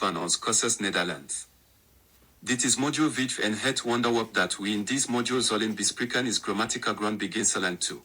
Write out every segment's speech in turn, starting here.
van ons cursus Nederlands. Dit is module 5 en het wonderwerp dat we in deze module zullen bespreken is grammatica grondbeginselen 2.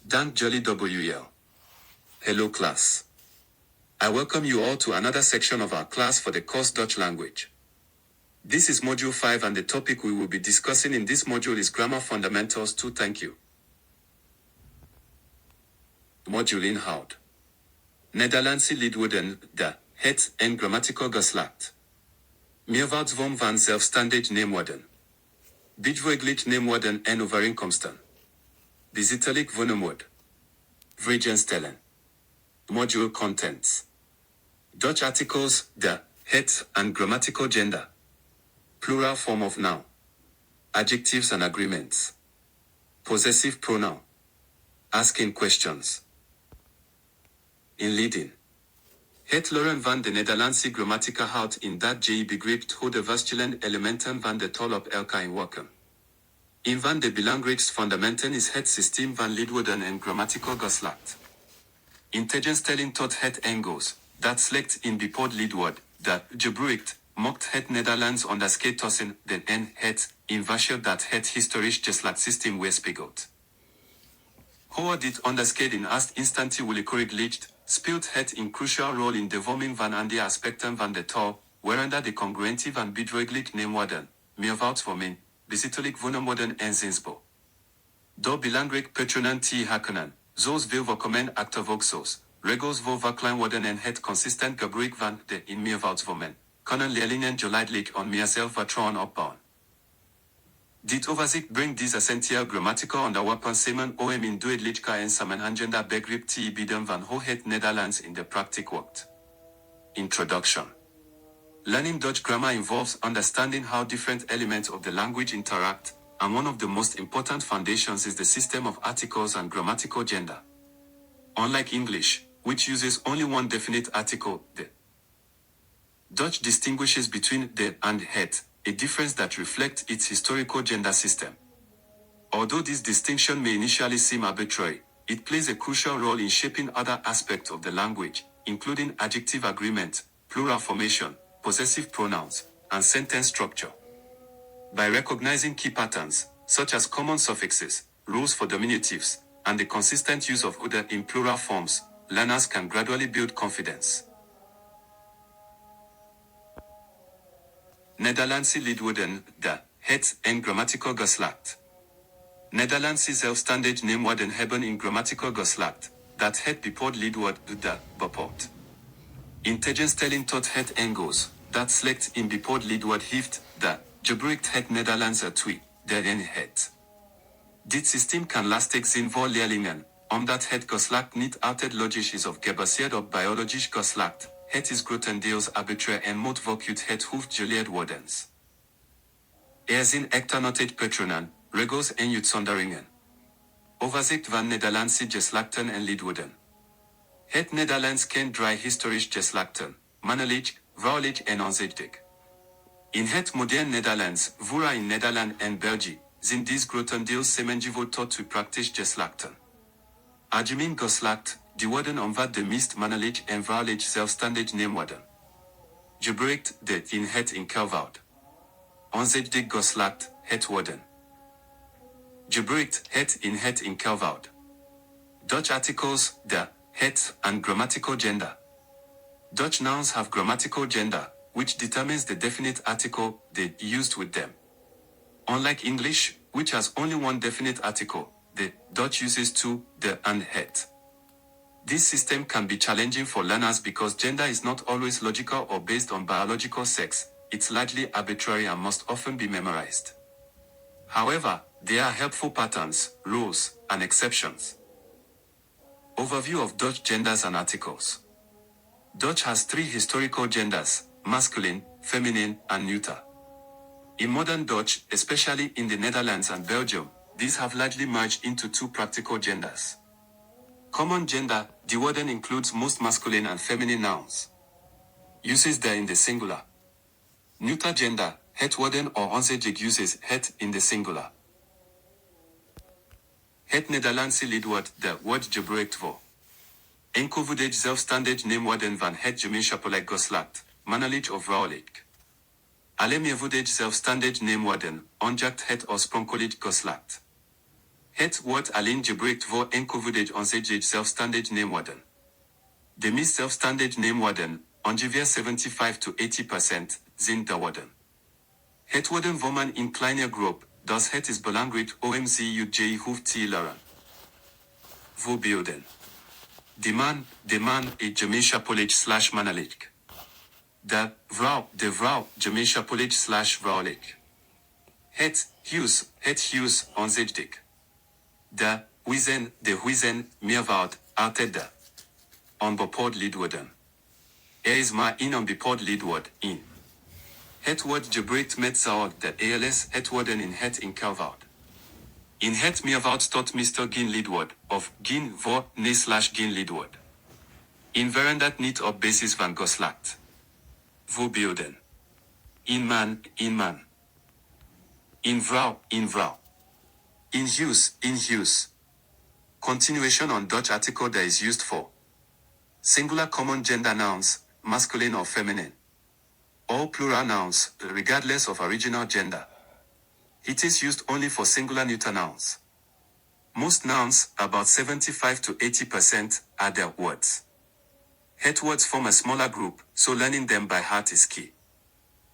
Dank jullie wel. Hello class. I welcome you all to another section of our class for the course Dutch language. This is module 5 and the topic we will be discussing in this module is grammar fundamentals 2. Thank you. Module inhoud. Nederlandse lidwoorden, de, het en grammatical geslacht. Meervoudsvorm van zelfstandig naamwoorden. Bijvoeglijk naamwoorden en overeenkomsten. Bezittelijk voornaamwoord. Vragenstellen. Module contents. Dutch articles, de, het and grammatical gender. Plural form of noun. Adjectives and agreements. Possessive pronoun. Asking questions. In leading. Het leren van de Nederlandse grammatica houdt in dat je begrijpt hoe de verschillende elementen van de taal op elkaar inwerken. Een van de belangrijkste fundamenten is het systeem van lidwoorden en grammatical geslacht. In tegenstelling tot het Engels, dat slechts in bepaald lidwoord, dat gebruikt, maakt het Nederlands onderscheid tussen den en het, in washer dat het historisch geslachtssysteem weerspiegelt. Hoe dit onderscheid in eerste instantie willekeurig ligt, speelt het een crucial rol in de vorming van andere aspecten van de taal, waaronder de congruentie van bijvoeglijk naamwoorden, meervoudsvorming, bezittelijk voornaamwoorden en zinsbouw. Door belangrijk patronen te herkennen, zoals veel voorkomende achtervoegsels, regels voor verkleinwoorden en het consistent gebruik van de in meervoudsvormen, kunnen leerlingen geleidelijk en meer zelfvertrouwen opbouwen. Dit overzicht brengt deze essentieel grammatical onderwerpen samen om in duidelijkheid en samenhangende begrip te bieden van hoe het Nederlands in de praktijk werkt. Introduction. Learning Dutch grammar involves understanding how different elements of the language interact, and one of the most important foundations is the system of articles and grammatical gender. Unlike English, which uses only one definite article, the Dutch distinguishes between the and het, a difference that reflects its historical gender system. Although this distinction may initially seem arbitrary, it plays a crucial role in shaping other aspects of the language, including adjective agreement, plural formation, possessive pronouns, and sentence structure. By recognizing key patterns, such as common suffixes, rules for dominatives, and the consistent use of other in plural forms, learners can gradually build confidence. Nederlandse lidwoorden, de, het en grammatical geslacht. Nederlandse zelfstandig naamwoorden hebben in grammatical geslacht, dat het bepaald lidwoord de bepaalt. In tegenstelling tot het Engels, dat slechts in bepaald lidwoord heeft, de, gebruikt het Nederlands twee, de en het. Dit systeem kan lastig zijn voor leerlingen, omdat het geslacht niet altijd logisch is of gebaseerd op biologisch geslacht. Het is grotendeels arbitrair en moet vooruit het hoofd geleerd worden. Zijn echter noted patronen, regels en uitzonderingen. Overzicht van Nederlandse geslachten en lidwoorden. Het Nederlands kent drie historische geslachten, mannelijk, vrouwelijk en onzijdig. In het moderne Nederlands, vooral in Nederland en België, zijn deze grotendeels samengevoegd tot twee praktische geslachten. Algemeen geslacht, die worden omvat de meest mannelijk en vrouwelijk zelfstandig naamwoorden. Gebruikt de in het enkelvoud. Onzijdig geslacht, het worden. Gebruikt het in het enkelvoud. Dutch articles, de, het, and grammatical gender. Dutch nouns have grammatical gender, which determines the definite article they used with them. Unlike English, which has only one definite article, the Dutch uses two, the and het. This system can be challenging for learners because gender is not always logical or based on biological sex, it's largely arbitrary and must often be memorized. However, there are helpful patterns, rules, and exceptions. Overview of Dutch genders and articles. Dutch has three historical genders, masculine, feminine, and neuter. In modern Dutch, especially in the Netherlands and Belgium, these have largely merged into two practical genders. Common gender, the worden includes most masculine and feminine nouns. Uses the in the singular. Neuter gender, het worden or onzijdig uses het in the singular. Het Nederlandse lidwoord, de woord gebruikt voor. Enkelvoudig zelfstandig naamwoorden van het gemeenschappelijk geslacht, mannelijk of vrouwelijk. Alle meervoudig zelfstandig naamwoorden, ongeacht het oorspronkelijk geslacht. Het wordt alleen gebruikt voor enkelvoudig onzegelijk zelfstandig naamwoorden. De meest zelfstandig naamwoorden, ongeveer 75 to 80%, zijn de woorden. Het worden vormen in kleiner groep, dus het is belangrijk om ze hoeft te leren. Voorbeelden. De man, het gemeenschappelijk / mannelijk. De vrouw, gemeenschappelijk / vrouwelijk. Het huis, onzegelijk. De huizen, meervoud, altijd de. Onbepaald lidwoorden. Er is maar één onbepaald lidwoord, in. Het wordt gebruikt met zorg de eerlijk het worden in het enkelvoud. In het meervoud staat Mr. geen lidwoord, of geen voor nee / geen lidwoord. In verandat niet op basis van geslacht. Voorbeelden. In man. In vrouw. In huis. Continuation on Dutch article that is used for singular common gender nouns, masculine or feminine. All plural nouns, regardless of original gender. It is used only for singular neuter nouns. Most nouns, about 75 to 80%, are their words. Het words form a smaller group, so learning them by heart is key.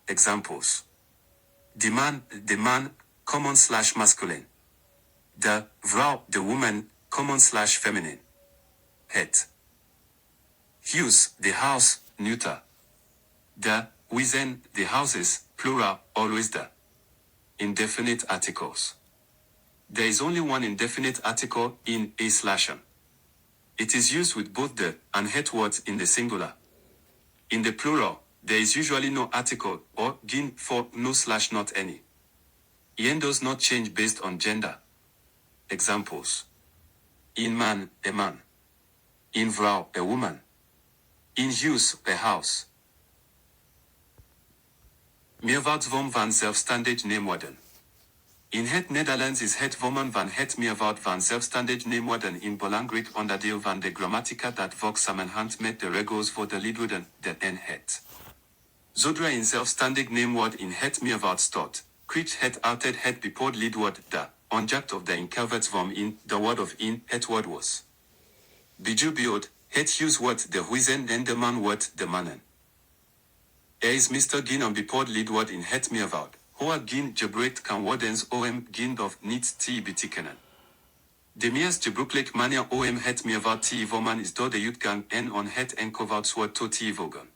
Examples. The man, common / masculine. De vrouw, the woman, common / feminine. Het huis, the house, neuter. De huizen, the houses, plural, always the. Indefinite articles. There is only one indefinite article in a /an. It is used with both the and het words in the singular. In the plural, there is usually no article or geen for no / not any. En does not change based on gender. Examples. In man, a man. In vrouw, a woman. In huis, a house. Meervoudsvorm van zelfstandig naamwoorden. In het Nederlands is het vormen van het meervoud van zelfstandig naamwoorden een belangrijk onderdeel van de grammatica dat volgt samenhangt met de regels voor de lidwoorden, de en het. Zodra een zelfstandig naamwoord in het meervoud staat, krijgt het altijd het bepaald lidwoord de, ongeacht of de enkelvoudsvorm in, de woord of in, het woord was. Bijvoorbeeld, het huis wordt de huizen en de man wordt de mannen. Er is Mr. geen onbepaald lidwoord in het meervoud. Hoe geen gebruikt kan worden om geen of niet te betekenen. De meest gebruikelijke manier om het meervoud te vormen is door de uitgang en on het enkelvoudswoord toe te voegen.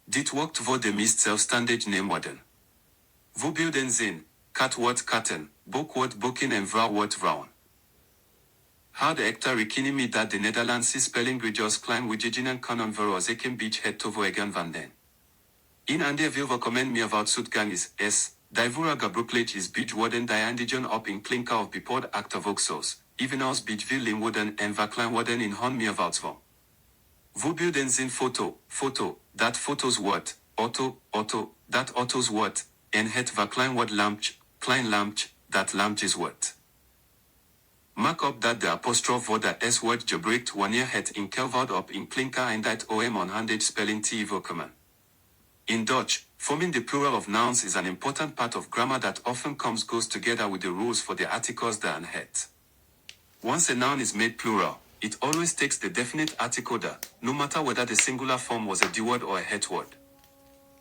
Dit werkt voor de meest zelfstandig naamwoorden. Voorbeelden zijn kat wordt katten, boek wordt boeken en vrouw wordt vrouwen. Houd echter rekening mee dat de Nederlandse spellingregels klein wijzigingen kunnen veroorzaken bij het toevoegen van den. Een ander veel voorkomend meervoudsuitgang is s, die voor gebruikelijk is bij woorden die eindigen op een klinker of bepaald achtervoegsels, evenals bij veel leenwoorden en verkleinwoorden in hun meervoudsvorm. Voorbeelden zijn foto, dat foto's wordt, auto, dat auto's wordt, en het verkleinwoord lampje, klein lampje, dat lampjes wordt. Maak op dat de apostrof voor de s wordt gebruikt wanneer het enkelvoud op een klinker eindigt om onhandig spelling te voorkomen. In Dutch, forming the plural of nouns is an important part of grammar that often goes together with the rules for the articles the and het. Once a noun is made plural, it always takes the definite article the, no matter whether the singular form was a D word or a het word.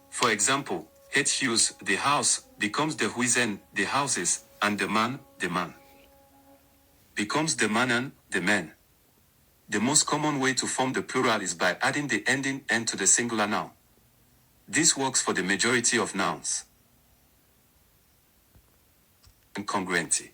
For example, het huis, the house, becomes the huizen, the houses, and the man, becomes the mannen, the men. The most common way to form the plural is by adding the ending n to the singular noun. This works for the majority of nouns. Incongruentie.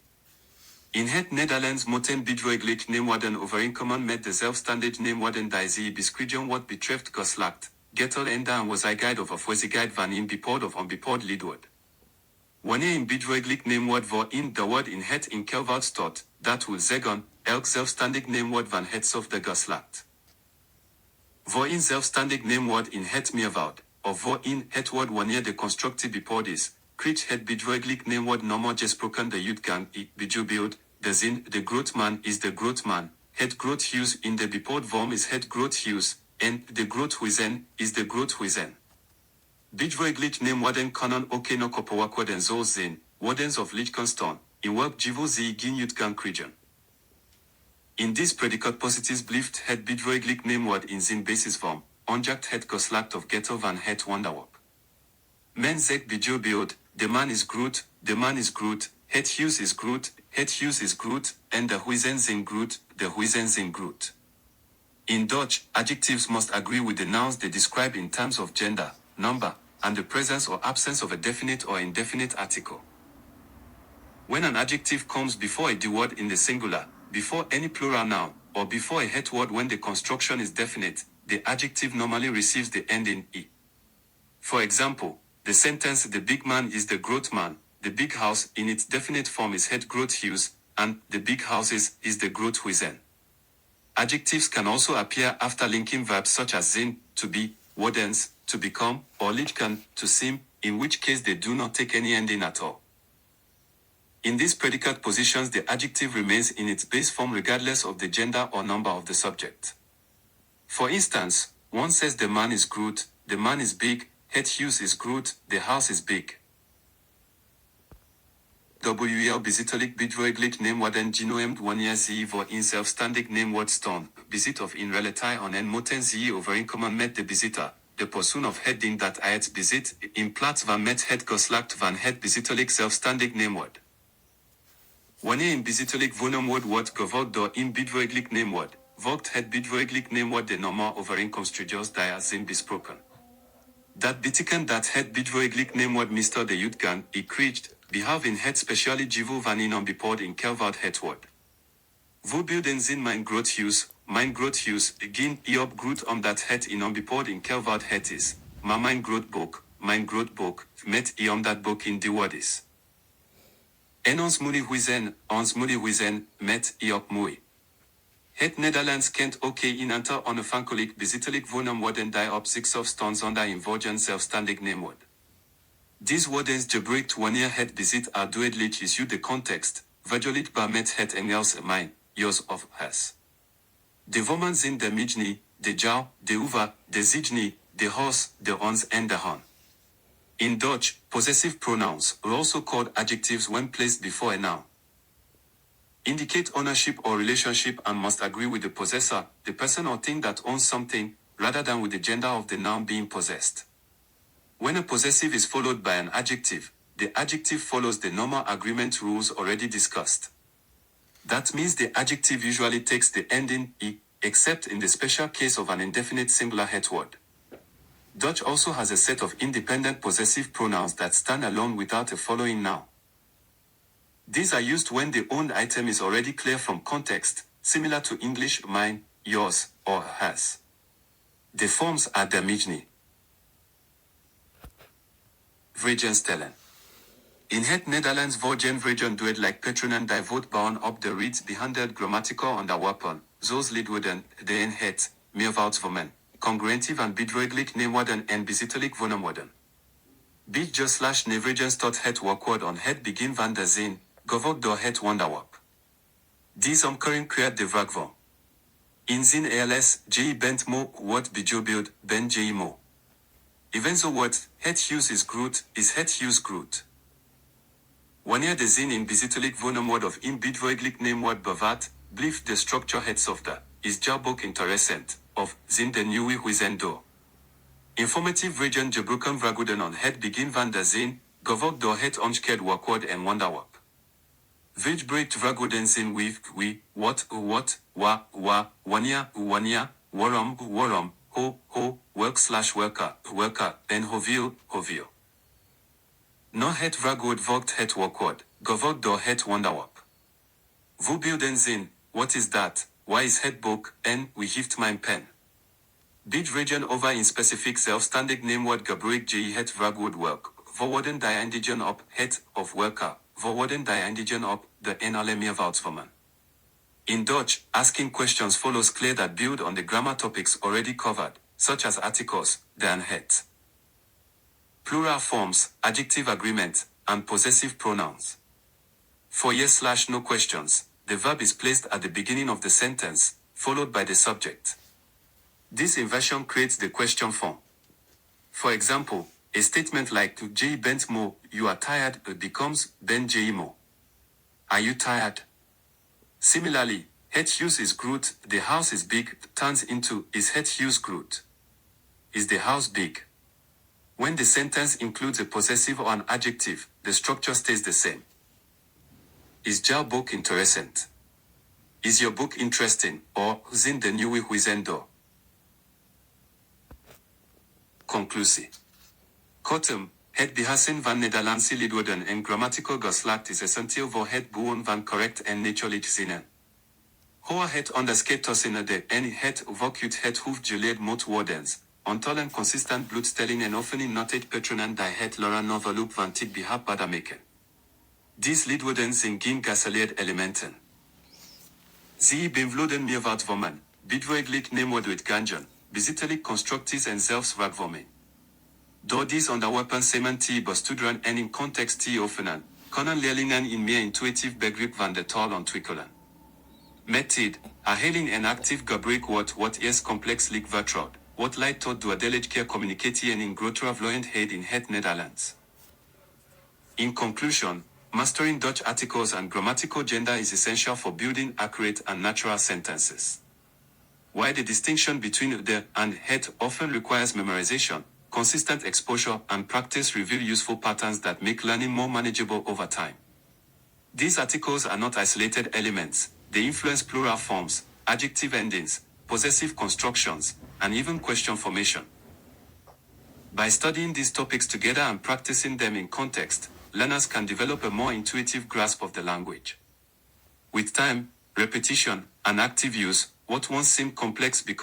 In het Nederlands moeten bedrijgelijk naamwoorden overeenkomen met de zelfstandig naamwoorden die ze beschrijven wat betreft geslacht, getal en de aanwezigheid of afwezigheid van een bepaald of onbepaald lidwoord. Wanneer een bedrijgelijk naamwoord voor in de woord in het enkelvoud staat, dat wil zeggen, elk zelfstandig naamwoord van hetzelfde geslacht. Voor een zelfstandig naamwoord in het meervoud, of voor in het woord wanneer de constructie bepaald is, krijgt het bedrijgelijk naamwoord normaal gesproken de uitgang i, bijvoorbeeld, de zin, de grootman is de grootman, het groothuis in de bepaald vorm is het groothuis, en de groothuizen is de groothuizen. Bijvoeglich neem worden kanon oké no kopowak worden zo zijn, wardens of Liechtenstein, in welk jivo zie gin jutgang kriegen. In this predicate positives blieft het bijvoeglijk namewoord in zijn basisvorm, onjakt het geslacht of ghetto van het wonderwork. Men zegt bijvoorbeeld, the man is Groot, the man is Groot, het huis is Groot, het huis is Groot, en de huizen zijn Groot, de huizen zijn Groot. In Dutch, adjectives must agree with the nouns they describe in terms of gender, number, and the presence or absence of a definite or indefinite article. When an adjective comes before a D word in the singular, before any plural noun, or before a het word when the construction is definite, the adjective normally receives the ending e. For example, the sentence the big man is the groot man, the big house in its definite form is het groot huis, and the big houses is the groot huizen. Adjectives can also appear after linking verbs such as zijn, to be, wordens, to become, or lichkan, to seem, in which case they do not take any ending at all. In these predicate positions, the adjective remains in its base form regardless of the gender or number of the subject. For instance, one says the man is Groot, the man is big, het huis is Groot, the house is big. WL bezitelijk bijvoeglijk namewoorden genoemd wanneer ze voor een zelfstandig naamwoord staan, bezit of in relatie aan en moeten ze overeenkomen met de bezitter, de persoon of het ding dat hij het bezit, in plaats van met het geslacht van het bezitelijk zelfstandig naamwoord. Wanneer een bezitelijk voornaamwoord wordt gevolgd door een bijvoeglijk naamwoord, volgt het bijvoeglijk naamwoord de normaal overeenkomstregels die er zijn besproken. Dat betekent dat het bijvoeglijk naamwoord Mr. de Jutgang, krijgt, behalve in het speciale geval van een onbepaald in kelvoud het woord. Voorbeelden zijn mijn groot huis, geen op groot omdat het in onbepaald in kelvoud het is, maar mijn groot boek, met omdat boek in de woord is. En ons moederhuizen, met op mooi. Het Nederlands kent ook een aantal onafhankelijk bezittelijk voornaamwoorden die op zichzelf staan zonder een voortjens zelfstandig naamwoord. These woordens gebruikt wanneer het bezit er duidelijk is uit de context, vergelijkbaar met het Engels mijn, yours of hers. De vormen zijn de mijne, de jou, de uwe, de zijne, de hers, de ons en de han. In Dutch, possessive pronouns are also called adjectives when placed before a noun. Indicate ownership or relationship and must agree with the possessor, the person or thing that owns something, rather than with the gender of the noun being possessed. When a possessive is followed by an adjective, the adjective follows the normal agreement rules already discussed. That means the adjective usually takes the ending e, except in the special case of an indefinite singular het word. Dutch also has a set of independent possessive pronouns that stand alone without a following noun. These are used when the owned item is already clear from context, similar to English mine, yours, or hers. The forms are de mijne. Vragenstellen. In het Nederlands worden vragen duidelijk patronen die voortbouwen op de reeds behandeld grammatical onderwerpen, zoals lidwoorden, de en het, meervoudsvormen, congruentief en bijvoeglijk naamwoorden en bezittelijk voornaamwoorden. Bij/nevragens tot het werkwoord aan het begin van de zin, gevolgd door het wonderwerp. Deze omkering creëert de vraagvorm. In zin eerles, je bent mo, wordt bijvoorbeeld, ben je mo. Evenzo wordt, het huis is Groot, is het huis Groot. Wanneer de zin in bezittelijk voornaamwoord of in bijvoeglijk naamwoord bevat, blijft de structure hetzelfde, is jouw boek interessant, of zijn de nieuwe huizen door. Informatief vragen gebruiken vraagwoorden aan het begin van de zin, gevolgd door het omgekeerd werkwoord en wonderwerp. Veelgebruikt vraagwoorden zijn wie, wat, wa, wanneer, waarom, ho, welke, en hoeveel. Na het vraagwoord volgt het werkwoord, gevolgd door het wonderwerp. Voorbeelden zijn, what is that, why is het boek, en wie heeft mijn pen. Bijvragen over een specifiek zelfstandig naamwoord gebruikt je het vraagwoord welk, voorwoorden die eindigen op het of welke, voorwoorden die eindigen op de en alle meervoudsvormen. In Dutch, asking questions follows clear that build on the grammar topics already covered, such as articles, de en het. Plural forms, adjective agreement, and possessive pronouns. For yes/no questions, the verb is placed at the beginning of the sentence, followed by the subject. This inversion creates the question form. For example, A statement like J bent mo, you are tired, becomes Ben J mo. Are you tired? Similarly, Het huis is groot, the house is big, turns into is Het huis groot? Is the house big? When the sentence includes a possessive or an adjective, the structure stays the same. Is jouw boek interessant? Is your book interesting? Or zijn de nieuwe huizen door? Conclusie. Kortom, het beheersen van Nederlandse lidwoorden en grammatical geslacht is essentieel voor het bouwen van correct en natuurlijk zinnen. Hoe het onderscheid tussen de en het voorkut het hoeft geleerd moet worden, onthouden consistent bloedstelling en oefening noted patronen die het leren overloop van dit behapbaarder maken. These lidwoorden zijn geen geceleerd elementen. Ze beïnvloeden meerwaardevormen, bedweeglijk neemwoord gangen, bezittelijk constructies en zelfs werkvorming. Door deze onderwerpen samen te bestuderen en in context te oefenen, kunnen leerlingen in meer intuïtief begrip van de taal ontwikkelen. Met tijd, herhaling en actief gebruik wordt eerst complexelijk vertrouwd, wat leidt tot doordelige communicatie en in grotere vloeiendheid in het Nederlands. In conclusion, mastering Dutch articles and grammatical gender is essential for building accurate and natural sentences. While the distinction between the and het often requires memorization, consistent exposure and practice reveal useful patterns that make learning more manageable over time. These articles are not isolated elements, they influence plural forms, adjective endings, possessive constructions, and even question formation. By studying these topics together and practicing them in context, learners can develop a more intuitive grasp of the language. With time, repetition, and active use, what once seemed complex becomes